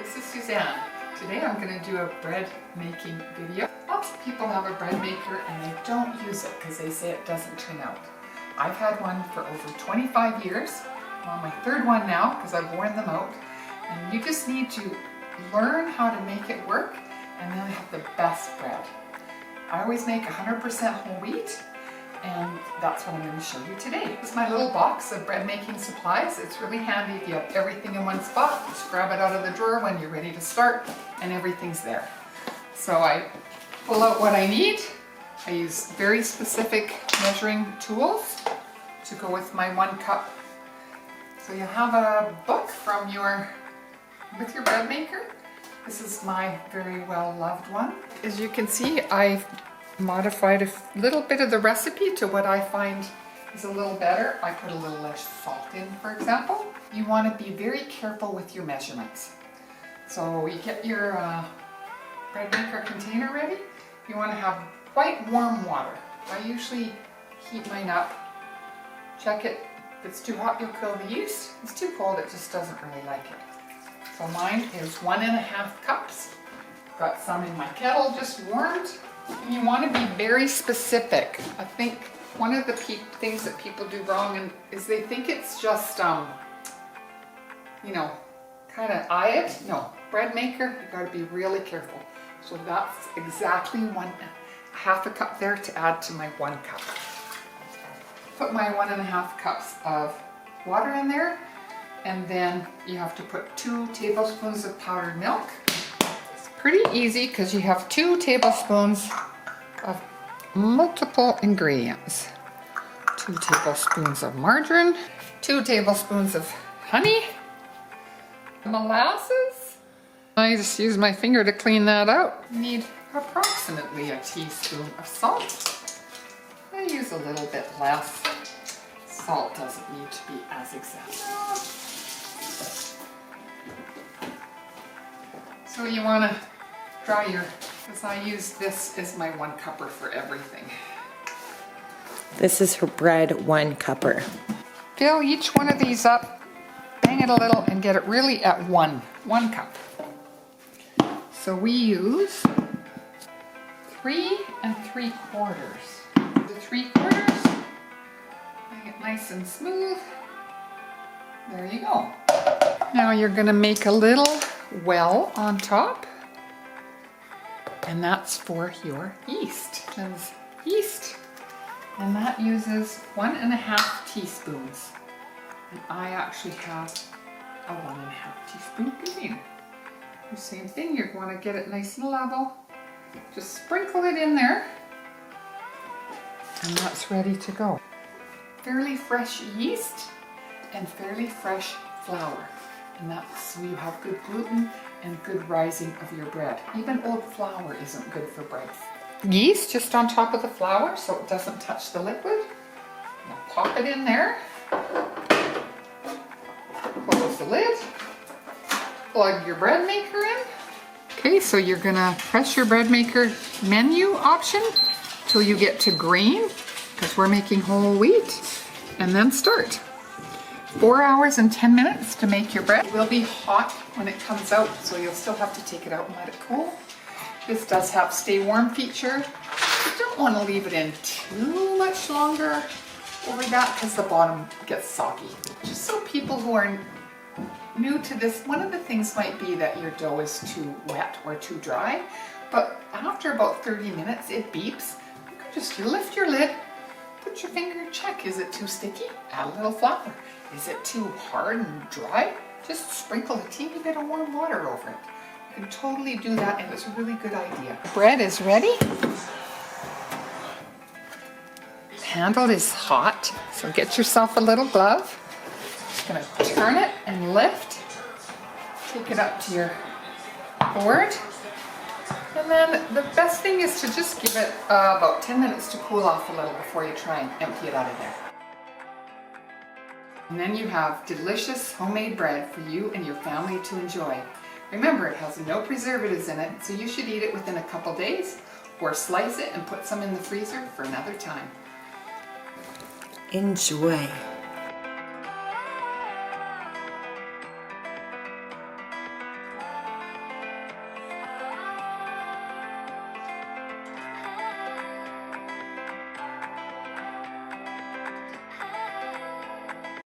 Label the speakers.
Speaker 1: this is Suzanne. Today I'm going to do a bread making video. Lots of people have a bread maker and they don't use it because they say it doesn't turn out. I've had one for over 25 years. I'm on my third one now because I've worn them out. And you just need to learn how to make it work and then have the best bread. I always make 100% whole wheat, and that's what I'm going to show you today. This is my little box of bread making supplies. It's really handy if you have everything in one spot. Just grab it out of the drawer when you're ready to start and everything's there. So I pull out what I need. I use very specific measuring tools to go with my 1 cup. So you have a book from with your bread maker. This is my very well loved one. As you can see, I've modified a little bit of the recipe to what I find is a little better. I put a little less salt in, for example. You want to be very careful with your measurements. So you get your bread maker container ready. You want to have quite warm water. I usually heat mine up. Check it. If it's too hot, you'll kill the yeast. If it's too cold, it just doesn't really like it. So mine is 1.5 cups. Got some in my kettle just warmed. And you want to be very specific. I think one of the things that people do wrong is they think it's just, you know, kind of eye it. No, bread maker, you got to be really careful. So that's exactly 1/2 a cup there to add to my 1 cup. Put my 1.5 cups of water in there, and then you have to put 2 tablespoons of powdered milk. It's pretty easy because you have 2 tablespoons of multiple ingredients. 2 tablespoons of margarine, 2 tablespoons of honey, molasses. I just use my finger to clean that out. You need approximately a teaspoon of salt. I use a little bit less. Salt doesn't need to be as exact. So you want to dry because I use this as my 1 cupper for everything.
Speaker 2: This is her bread 1 cupper.
Speaker 1: Fill each one of these up, bang it a little, and get it really at 1 cup. So we use 3 3/4. The 3/4, make it nice and smooth. There you go. Now you're going to make a little well on top, and that's for your yeast. There's yeast, and that uses 1.5 teaspoons. And I actually have a 1.5 teaspoon container. The same thing, you're going to get it nice and level. Just sprinkle it in there, and that's ready to go. Fairly fresh yeast and fairly fresh flour. And that's so you have good gluten and good rising of your bread. Even old flour isn't good for bread. Yeast just on top of the flour so it doesn't touch the liquid. Now pop it in there. Close the lid. Plug your bread maker in. Okay, so you're gonna press your bread maker menu option till you get to green, because we're making whole wheat, and then start. 4 hours and 10 minutes to make your bread. It will be hot when it comes out, so you'll still have to take it out and let it cool. This does have stay warm feature. You don't want to leave it in too much longer over that because the bottom gets soggy. Just so people who are new to this, one of the things might be that your dough is too wet or too dry, but after about 30 minutes it beeps. You can just lift your lid, put your finger, check, is it too sticky? Add a little flour. Is it too hard and dry? Just sprinkle a teeny bit of warm water over it. You can totally do that, and it's a really good idea. Bread is ready. The handle is hot, so get yourself a little glove. Just gonna turn it and lift. Take it up to your board. And then the best thing is to just give it about 10 minutes to cool off a little before you try and empty it out of there. And then you have delicious homemade bread for you and your family to enjoy. Remember, it has no preservatives in it, so you should eat it within a couple days, or slice it and put some in the freezer for another time.
Speaker 2: Enjoy.